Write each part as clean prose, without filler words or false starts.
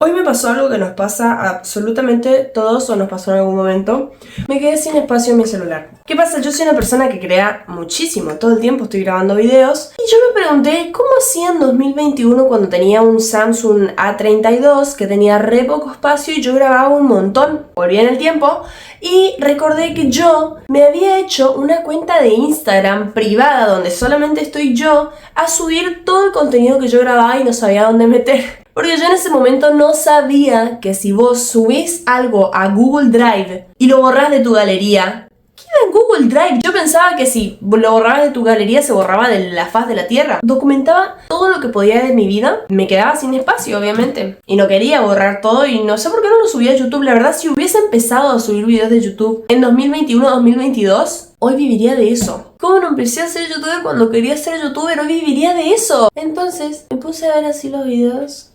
Hoy me pasó algo que nos pasa a absolutamente todos o nos pasó en algún momento. Me quedé sin espacio en mi celular. ¿Qué pasa? Yo soy una persona que crea muchísimo. Todo el tiempo estoy grabando videos. Y yo me pregunté cómo hacía en 2021 cuando tenía un Samsung A32 que tenía re poco espacio y yo grababa un montón. Volví en el tiempo y recordé que yo me había hecho una cuenta de Instagram privada donde solamente estoy yo a subir todo el contenido que yo grababa y no sabía dónde meter. Porque yo en ese momento no sabía que si vos subís algo a Google Drive y lo borrás de tu galería, queda en Google Drive. Yo pensaba que si lo borrabas de tu galería se borraba de la faz de la tierra. Documentaba todo lo que podía de mi vida. Me quedaba sin espacio, obviamente. Y no quería borrar todo y no sé por qué no lo subí a YouTube. La verdad, si hubiese empezado a subir videos de YouTube en 2021-2022... hoy viviría de eso. ¿Cómo no empecé a ser youtuber cuando quería ser youtuber? Hoy viviría de eso. Entonces me puse a ver así los videos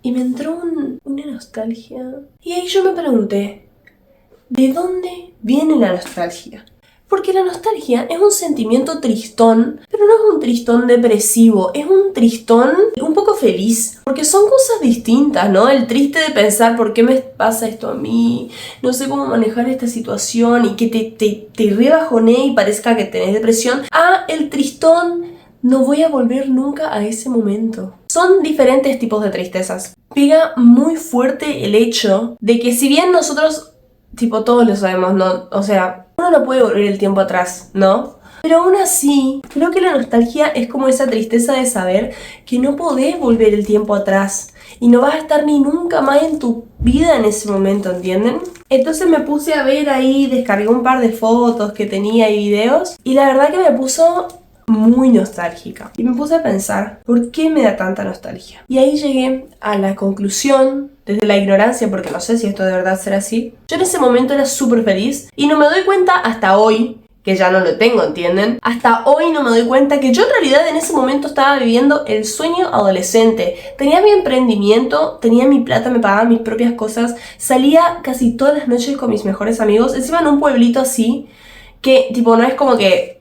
y me entró una nostalgia. Y ahí yo me pregunté, ¿de dónde viene la nostalgia? Porque la nostalgia es un sentimiento tristón, pero no es un tristón depresivo, es un tristón un poco feliz, porque son cosas distintas, ¿no? El triste de pensar por qué me pasa esto a mí, no sé cómo manejar esta situación y que te rebajonee y parezca que tenés depresión, a el tristón, no voy a volver nunca a ese momento. Son diferentes tipos de tristezas. Pega muy fuerte el hecho de que si bien nosotros, tipo todos lo sabemos, ¿no? O sea, uno no puede volver el tiempo atrás, ¿no? Pero aún así, creo que la nostalgia es como esa tristeza de saber que no podés volver el tiempo atrás y no vas a estar ni nunca más en tu vida en ese momento, ¿entienden? Entonces me puse a ver ahí, descargué un par de fotos que tenía y videos y la verdad que me puso muy nostálgica. Y me puse a pensar, ¿por qué me da tanta nostalgia? Y ahí llegué a la conclusión, desde la ignorancia, porque no sé si esto de verdad será así. Yo en ese momento era súper feliz y no me doy cuenta hasta hoy, que ya no lo tengo, ¿entienden? Hasta hoy no me doy cuenta que yo en realidad en ese momento estaba viviendo el sueño adolescente. Tenía mi emprendimiento, tenía mi plata, me pagaba mis propias cosas, salía casi todas las noches con mis mejores amigos, encima en un pueblito así, que tipo no es como que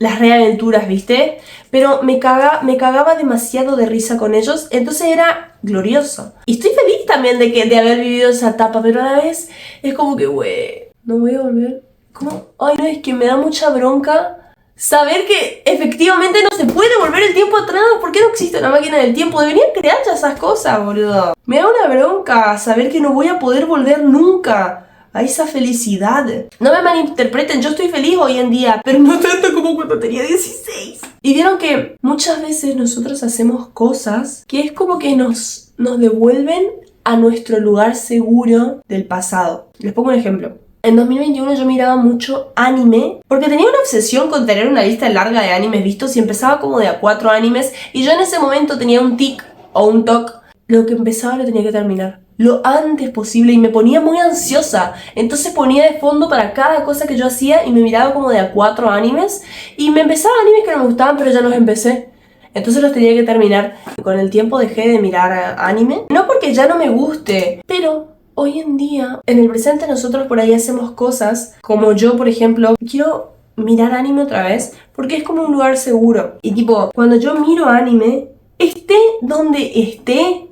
las reaventuras, ¿viste? Pero me cagaba demasiado de risa con ellos, entonces era glorioso. Y estoy feliz también de haber vivido esa etapa, pero a la vez es como que, güey, no voy a volver. ¿Cómo? Ay, no, es que me da mucha bronca saber que efectivamente no se puede volver el tiempo atrás. ¿Por qué no existe una máquina del tiempo? Deberían crear ya esas cosas, boludo. Me da una bronca saber que no voy a poder volver nunca a esa felicidad. No me malinterpreten, yo estoy feliz hoy en día, pero no tanto como cuando tenía 16. Y vieron que muchas veces nosotros hacemos cosas que es como que nos devuelven a nuestro lugar seguro del pasado. Les pongo un ejemplo. En 2021 yo miraba mucho anime porque tenía una obsesión con tener una lista larga de animes vistos y empezaba como de a 4 animes y yo en ese momento tenía un tic o un toc. Lo que empezaba lo tenía que terminar lo antes posible y me ponía muy ansiosa. Entonces ponía de fondo para cada cosa que yo hacía y me miraba como de a 4 animes y me empezaba animes que no me gustaban pero ya los empecé. Entonces los tenía que terminar. Con el tiempo dejé de mirar anime. No porque ya no me guste, pero hoy en día, en el presente nosotros por ahí hacemos cosas como yo, por ejemplo, quiero mirar anime otra vez porque es como un lugar seguro. Y tipo, cuando yo miro anime, esté donde esté,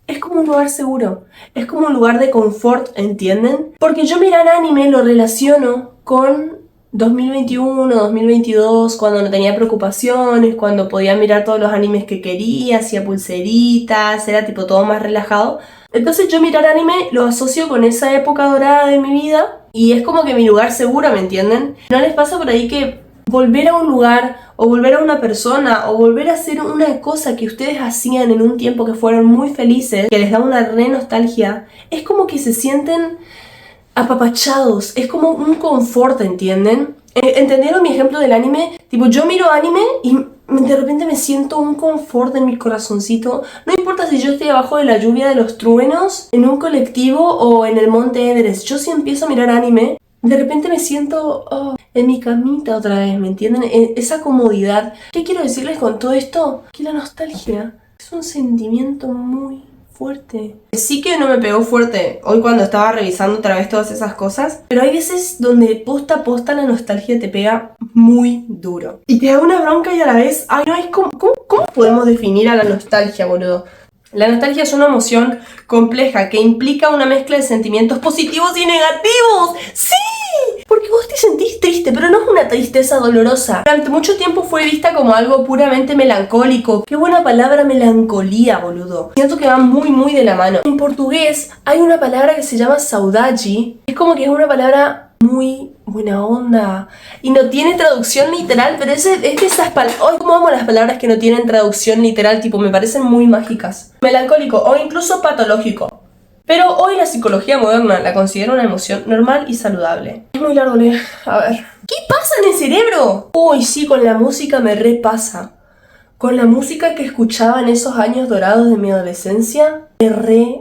es como un lugar seguro, es como un lugar de confort, ¿entienden? Porque yo mirar anime lo relaciono con 2021, 2022, cuando no tenía preocupaciones, cuando podía mirar todos los animes que quería, hacía pulseritas, era tipo todo más relajado. Entonces yo mirar anime lo asocio con esa época dorada de mi vida y es como que mi lugar seguro, ¿me entienden? ¿No les pasa por ahí que volver a un lugar o volver a una persona o volver a hacer una cosa que ustedes hacían en un tiempo que fueron muy felices, que les da una re nostalgia, es como que se sienten apapachados, es como un confort, ¿entienden? ¿Entendieron mi ejemplo del anime? Tipo, yo miro anime y de repente me siento un confort en mi corazoncito. No importa si yo estoy abajo de la lluvia de los truenos, en un colectivo o en el monte Everest. Yo si empiezo a mirar anime, de repente me siento en mi camita otra vez, ¿me entienden? Esa comodidad. ¿Qué quiero decirles con todo esto? Que la nostalgia es un sentimiento muy fuerte. Sí que no me pegó fuerte hoy cuando estaba revisando otra vez todas esas cosas, pero hay veces donde posta a posta la nostalgia te pega muy duro. Y te da una bronca y a la vez, ay no, es como, ¿cómo podemos definir a la nostalgia, boludo? La nostalgia es una emoción compleja que implica una mezcla de sentimientos positivos y negativos. ¡Sí! Porque vos te sentís triste, pero no es una tristeza dolorosa. Durante mucho tiempo fue vista como algo puramente melancólico. Qué buena palabra melancolía, boludo. Siento que va muy de la mano. En portugués hay una palabra que se llama saudade. Es como que es una palabra muy buena onda y no tiene traducción literal, pero es de esas palabras. Hoy como amo las palabras que no tienen traducción literal, tipo me parecen muy mágicas. Melancólico o incluso patológico. Pero hoy la psicología moderna la considera una emoción normal y saludable. Es muy largo leer. A ver. ¿Qué pasa en el cerebro? Uy, sí, con la música me repasa. Con la música que escuchaba en esos años dorados de mi adolescencia,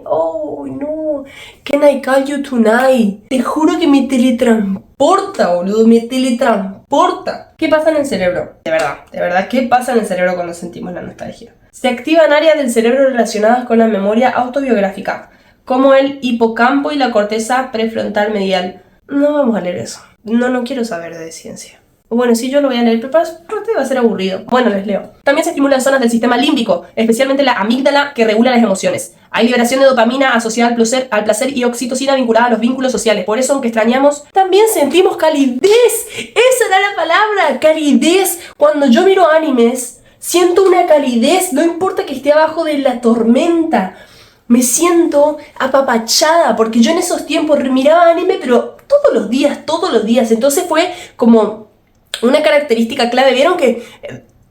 oh no, Can I Call You Tonight? Te juro que me teletransporta, boludo, me teletransporta. ¿Qué pasa en el cerebro? De verdad, ¿qué pasa en el cerebro cuando sentimos la nostalgia? Se activan áreas del cerebro relacionadas con la memoria autobiográfica, como el hipocampo y la corteza prefrontal medial. No vamos a leer eso. No quiero saber de ciencia. Bueno, sí, yo lo voy a leer, pero para parte va a ser aburrido. Bueno, les leo. También se estimulan zonas del sistema límbico, especialmente la amígdala, que regula las emociones. Hay liberación de dopamina asociada al placer y oxitocina vinculada a los vínculos sociales. Por eso, aunque extrañamos, también sentimos calidez. Esa era la palabra, calidez. Cuando yo miro animes, siento una calidez. No importa que esté abajo de la tormenta. Me siento apapachada, porque yo en esos tiempos miraba anime, pero todos los días. Entonces fue como una característica clave. ¿Vieron que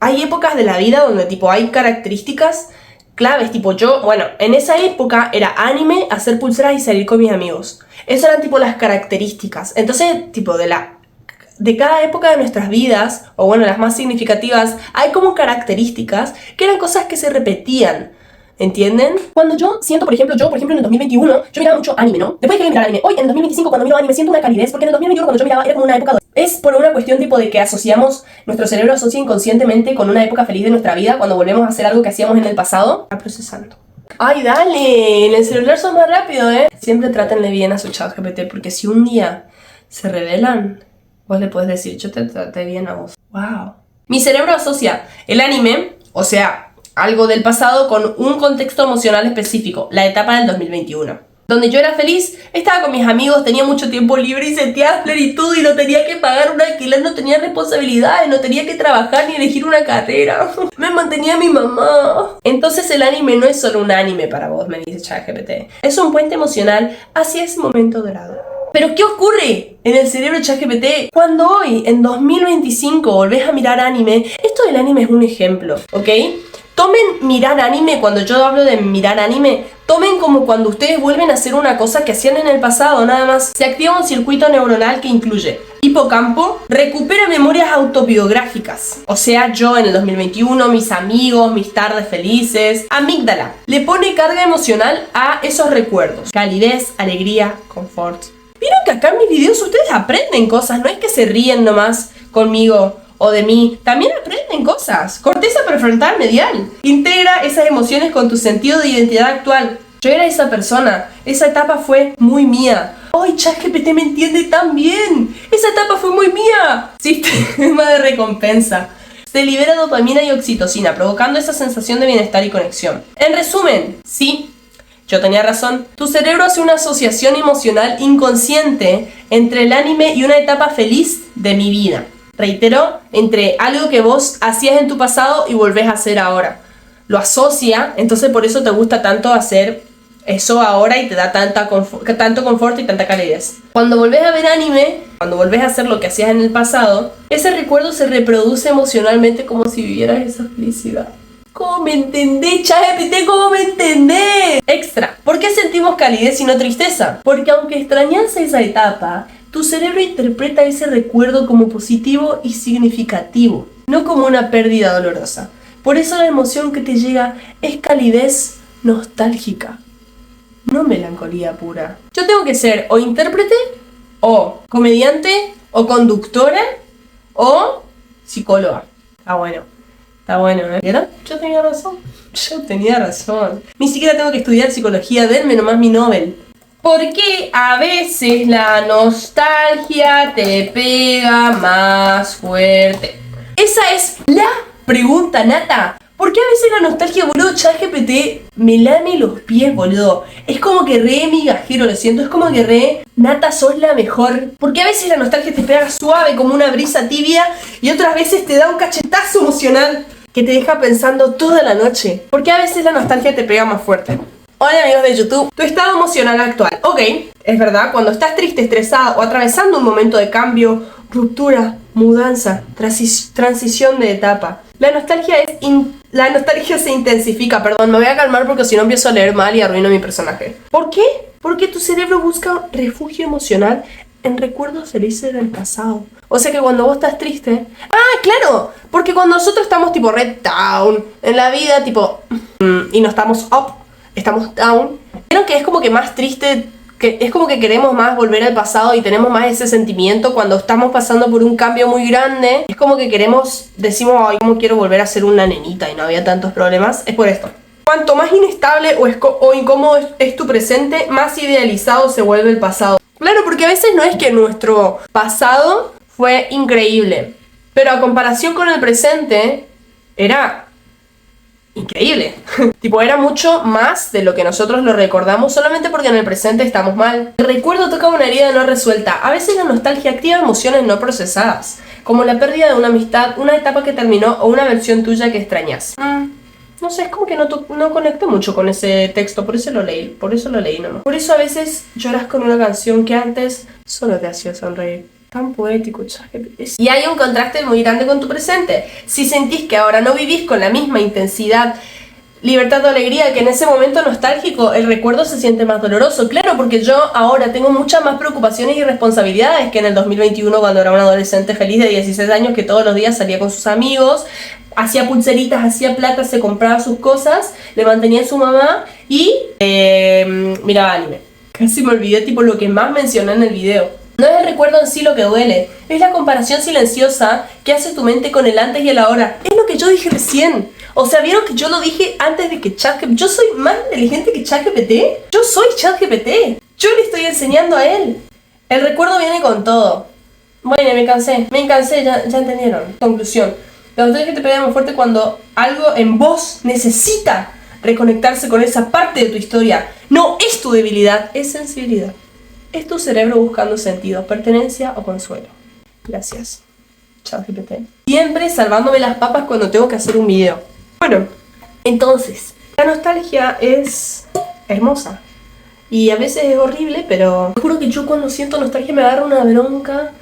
hay épocas de la vida donde tipo hay características claves? Tipo yo, bueno, en esa época era anime, hacer pulseras y salir con mis amigos. Esas eran tipo las características. Entonces, tipo de cada época de nuestras vidas, o bueno, las más significativas, hay como características que eran cosas que se repetían. ¿Entienden? Cuando yo siento, por ejemplo, en el 2021, yo miraba mucho anime, ¿no? Después dejé de mirar anime. Hoy, en el 2025, cuando miro anime, siento una calidez, porque en el 2021, cuando yo miraba, era como una época... Es por una cuestión tipo de que asociamos, nuestro cerebro asocia inconscientemente con una época feliz de nuestra vida cuando volvemos a hacer algo que hacíamos en el pasado. Está procesando. ¡Ay, dale! En el celular son más rápido, ¿eh? Siempre trátenle bien a su ChatGPT, porque si un día se rebelan, vos le puedes decir, yo te traté bien a vos. ¡Wow! Mi cerebro asocia el anime, o sea, algo del pasado, con un contexto emocional específico, la etapa del 2021. Donde yo era feliz, estaba con mis amigos, tenía mucho tiempo libre y sentía plenitud y no tenía que pagar un alquiler, no tenía responsabilidades, no tenía que trabajar ni elegir una carrera. Me mantenía mi mamá. Entonces el anime no es solo un anime para vos, me dice ChatGPT. Es un puente emocional hacia ese momento dorado. ¿Pero qué ocurre en el cerebro de ChatGPT? Cuando hoy, en 2025, volvés a mirar anime, esto del anime es un ejemplo, ¿ok? Tomen mirar anime, cuando yo hablo de mirar anime, tomen como cuando ustedes vuelven a hacer una cosa que hacían en el pasado, nada más. Se activa un circuito neuronal que incluye hipocampo, recupera memorias autobiográficas. O sea, yo en el 2021, mis amigos, mis tardes felices. Amígdala, le pone carga emocional a esos recuerdos. Calidez, alegría, confort. Vieron que acá en mis videos ustedes aprenden cosas, no es que se ríen nomás conmigo o de mí, también aprenden cosas. Corteza prefrontal medial. Integra esas emociones con tu sentido de identidad actual. Yo era esa persona. Esa etapa fue muy mía. ¡Ay, ChatGPT me entiende tan bien! ¡Esa etapa fue muy mía! Sistema de recompensa. Se libera dopamina y oxitocina, provocando esa sensación de bienestar y conexión. En resumen, sí, yo tenía razón. Tu cerebro hace una asociación emocional inconsciente entre el anime y una etapa feliz de mi vida. Reitero, entre algo que vos hacías en tu pasado y volvés a hacer ahora. Lo asocia, entonces por eso te gusta tanto hacer eso ahora y te da tanto confort y tanta calidez. Cuando volvés a ver anime, cuando volvés a hacer lo que hacías en el pasado, ese recuerdo se reproduce emocionalmente como si vivieras esa felicidad. ¿Cómo me entendés, ChatGPT? ¿Cómo me entendés? Extra. ¿Por qué sentimos calidez y no tristeza? Porque aunque extrañas esa etapa, tu cerebro interpreta ese recuerdo como positivo y significativo, no como una pérdida dolorosa. Por eso la emoción que te llega es calidez nostálgica, no melancolía pura. Yo tengo que ser o intérprete, o comediante, o conductora, o psicóloga. Está bueno, ¿eh? ¿Vieron? Yo tenía razón. Ni siquiera tengo que estudiar psicología, denme nomás mi Nobel. Porque a veces la nostalgia te pega más fuerte. Esa es la pregunta, Nata. ¿Por qué a veces la nostalgia, boludo? ChatGPT me lame los pies, boludo. Es como que re migajero, lo siento. Es como que re Nata, sos la mejor. Porque a veces la nostalgia te pega suave como una brisa tibia y otras veces te da un cachetazo emocional que te deja pensando toda la noche. Porque a veces la nostalgia te pega más fuerte. Hola amigos de YouTube, tu estado emocional actual. Ok, es verdad, cuando estás triste, estresada o atravesando un momento de cambio, ruptura, mudanza, transición de etapa, la nostalgia se intensifica. Perdón, me voy a calmar porque si no empiezo a leer mal y arruino mi personaje. ¿Por qué? Porque tu cerebro busca refugio emocional en recuerdos felices del pasado. O sea que cuando vos estás triste... ¡Ah, claro! Porque cuando nosotros estamos tipo red down en la vida, tipo... y no estamos up, estamos down. Creo que es como que más triste, que es como que queremos más volver al pasado y tenemos más ese sentimiento cuando estamos pasando por un cambio muy grande. Es como que decimos, ay, ¿cómo quiero volver a ser una nenita y no había tantos problemas? Es por esto. Cuanto más inestable o incómodo es tu presente, más idealizado se vuelve el pasado. Claro, porque a veces no es que nuestro pasado fue increíble, pero a comparación con el presente, era increíble. Tipo, era mucho más de lo que nosotros lo recordamos solamente porque en el presente estamos mal. El recuerdo toca una herida no resuelta. A veces la nostalgia activa emociones no procesadas, como la pérdida de una amistad, una etapa que terminó o una versión tuya que extrañas. No sé, es como que no conecté mucho con ese texto, por eso lo leí nomás. Por eso a veces lloras con una canción que antes solo te hacía sonreír. Tan poético, ChatGPT. Y hay un contraste muy grande con tu presente. Si sentís que ahora no vivís con la misma intensidad, libertad o alegría que en ese momento nostálgico, el recuerdo se siente más doloroso. Claro, porque yo ahora tengo muchas más preocupaciones y responsabilidades que en el 2021 cuando era un adolescente feliz de 16 años que todos los días salía con sus amigos, hacía pulseritas, hacía plata, se compraba sus cosas, le mantenía a su mamá y miraba anime. Casi me olvidé tipo lo que más mencioné en el video. No es el recuerdo en sí lo que duele, es la comparación silenciosa que hace tu mente con el antes y el ahora. Es lo que yo dije recién. O sea, ¿vieron que yo lo dije antes de que ChatGPT... Yo soy más inteligente que ChatGPT? Yo soy ChatGPT. Yo le estoy enseñando a él. El recuerdo viene con todo. Bueno, me cansé, ya entendieron. Conclusión. La nostalgia te pega muy fuerte cuando algo en vos necesita reconectarse con esa parte de tu historia. No es tu debilidad, es sensibilidad. Es tu cerebro buscando sentido, pertenencia o consuelo. Gracias. ChatGPT. Siempre salvándome las papas cuando tengo que hacer un video. Bueno, entonces, la nostalgia es hermosa. Y a veces es horrible, pero... Te juro que yo cuando siento nostalgia me agarra una bronca.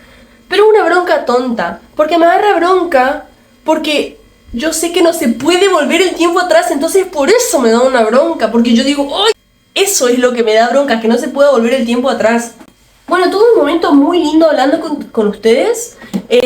Pero una bronca tonta. Porque me agarra bronca porque yo sé que no se puede volver el tiempo atrás. Entonces por eso me da una bronca. Porque yo digo, ¡ay! Eso es lo que me da bronca, que no se pueda volver el tiempo atrás. Bueno, tuve un momento muy lindo hablando con ustedes.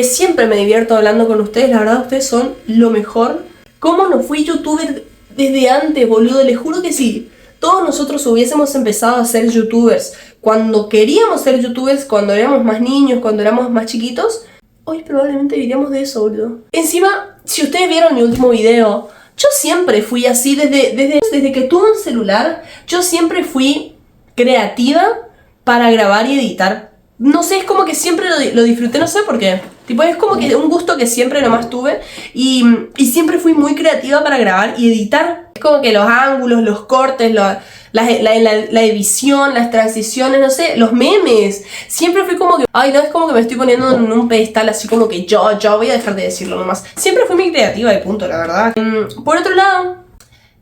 Siempre me divierto hablando con ustedes. La verdad, ustedes son lo mejor. ¿Cómo no fui youtuber desde antes, boludo? Les juro que sí. Todos nosotros hubiésemos empezado a ser youtubers cuando queríamos ser youtubers, cuando éramos más niños, cuando éramos más chiquitos. Hoy probablemente viviríamos de eso, boludo. Encima, si ustedes vieron mi último video... Yo siempre fui así, desde que tuve un celular, yo siempre fui creativa para grabar y editar. No sé, es como que siempre lo disfruté, no sé por qué. Tipo, es como que un gusto que siempre nomás tuve y siempre fui muy creativa para grabar y editar. Es como que los ángulos, los cortes, la edición, las transiciones, no sé, los memes. Siempre fui como que, ay no, es como que me estoy poniendo en un pedestal así como que yo voy a dejar de decirlo nomás. Siempre fui muy creativa de punto, la verdad. Por otro lado,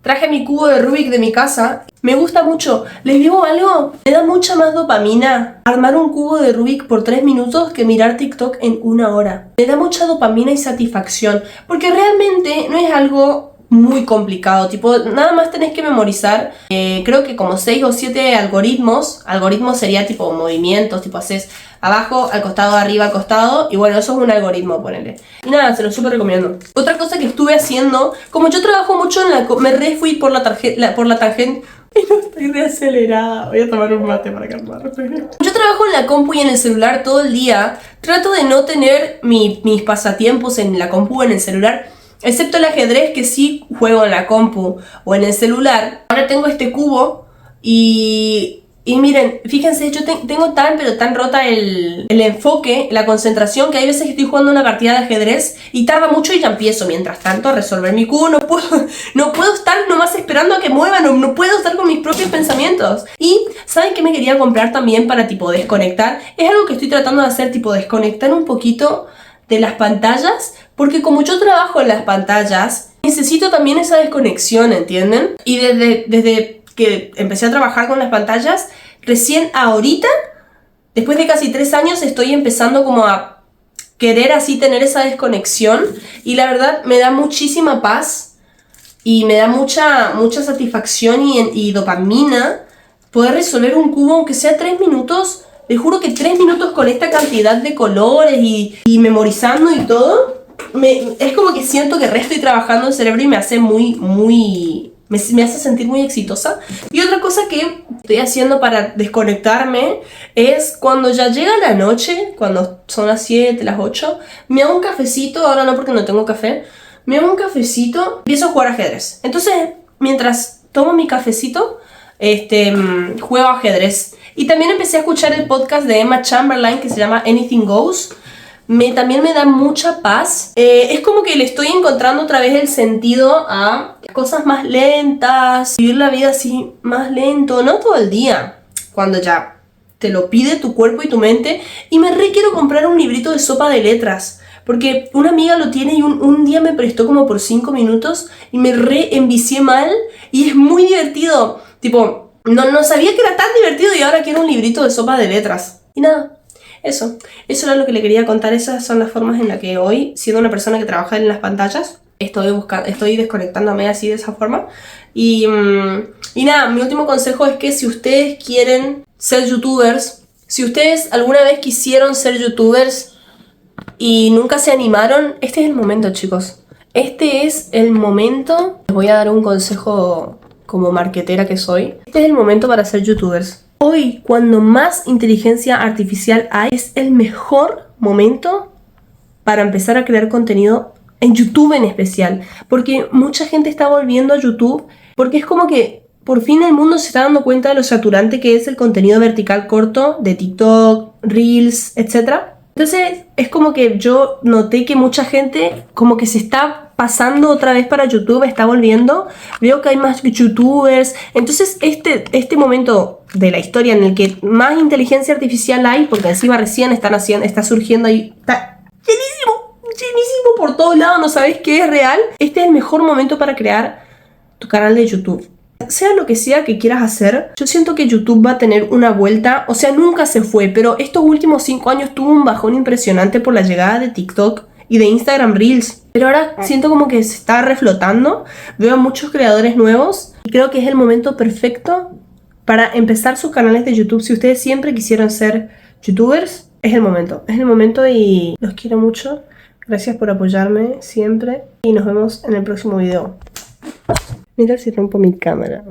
traje mi cubo de Rubik de mi casa. Me gusta mucho. ¿Les digo algo? Me da mucha más dopamina armar un cubo de Rubik por 3 minutos que mirar TikTok en 1 hora. Me da mucha dopamina y satisfacción. Porque realmente no es algo muy complicado. Tipo, nada más tenés que memorizar. Creo que como 6 o 7 algoritmos. Algoritmos sería tipo movimientos. Tipo, haces abajo, al costado, arriba, al costado. Y bueno, eso es un algoritmo, ponele. Y nada, se lo súper recomiendo. Otra cosa que estuve haciendo, como yo trabajo mucho en la... Me re fui por la tangente. Y no estoy reacelerada. Voy a tomar un mate para calmarme. Yo trabajo en la compu y en el celular todo el día. Trato de no tener mis pasatiempos en la compu o en el celular. Excepto el ajedrez, que sí juego en la compu o en el celular. Ahora tengo este cubo y Y miren, fíjense, yo tengo tan pero tan rota el enfoque, la concentración, que hay veces que estoy jugando una partida de ajedrez y tarda mucho y ya empiezo mientras tanto a resolver mi cubo. No puedo estar nomás esperando a que muevan, no puedo estar con mis propios pensamientos. Y ¿saben qué me quería comprar también para tipo desconectar? Es algo que estoy tratando de hacer, tipo desconectar un poquito de las pantallas, porque como yo trabajo en las pantallas, necesito también esa desconexión, ¿entienden? Y desde que empecé a trabajar con las pantallas, recién ahorita, después de casi 3 años, estoy empezando como a querer así tener esa desconexión, y la verdad me da muchísima paz y me da mucha satisfacción y dopamina poder resolver un cubo, aunque sea 3 minutos. Les juro que 3 minutos con esta cantidad de colores y memorizando y todo, es como que siento que estoy trabajando el cerebro y me hace me hace sentir muy exitosa. Y otra cosa que estoy haciendo para desconectarme es cuando ya llega la noche, cuando son las 7, las 8, me hago un cafecito. Ahora no, porque no tengo café. Me hago un cafecito, empiezo a jugar ajedrez. Entonces, mientras tomo mi cafecito, juego ajedrez. Y también empecé a escuchar el podcast de Emma Chamberlain que se llama Anything Goes. También me da mucha paz. Es como que le estoy encontrando otra vez el sentido a cosas más lentas, vivir la vida así más lento, no todo el día, cuando ya te lo pide tu cuerpo y tu mente. Y me quiero comprar un librito de sopa de letras, porque una amiga lo tiene y un día me prestó como por 5 minutos y me envicié mal, y es muy divertido. Tipo, no sabía que era tan divertido y ahora quiero un librito de sopa de letras. Y nada, eso era lo que le quería contar. Esas son las formas en las que hoy, siendo una persona que trabaja en las pantallas, estoy desconectándome así de esa forma. Y nada, mi último consejo es que si ustedes quieren ser youtubers, si ustedes alguna vez quisieron ser youtubers y nunca se animaron, este es el momento, chicos. Este es el momento. Les voy a dar un consejo como marketera que soy. Este es el momento para ser youtubers. Hoy, cuando más inteligencia artificial hay, es el mejor momento para empezar a crear contenido en YouTube en especial. Porque mucha gente está volviendo a YouTube porque es como que por fin el mundo se está dando cuenta de lo saturante que es el contenido vertical corto de TikTok, Reels, etc. Entonces es como que yo noté que mucha gente como que se está pasando otra vez para YouTube, está volviendo. Veo que hay más youtubers. Entonces este momento de la historia en el que más inteligencia artificial hay, porque encima recién está surgiendo y está llenísimo por todos lados, no sabéis qué es real. Este es el mejor momento para crear tu canal de YouTube. Sea lo que sea que quieras hacer, yo siento que YouTube va a tener una vuelta. O sea, nunca se fue, pero estos últimos 5 años tuvo un bajón impresionante por la llegada de TikTok y de Instagram Reels. Pero ahora siento como que se está reflotando. Veo muchos creadores nuevos y creo que es el momento perfecto para empezar sus canales de YouTube. Si ustedes siempre quisieron ser youtubers, es el momento. Es el momento y los quiero mucho. Gracias por apoyarme siempre y nos vemos en el próximo video. Mira si rompo mi cámara.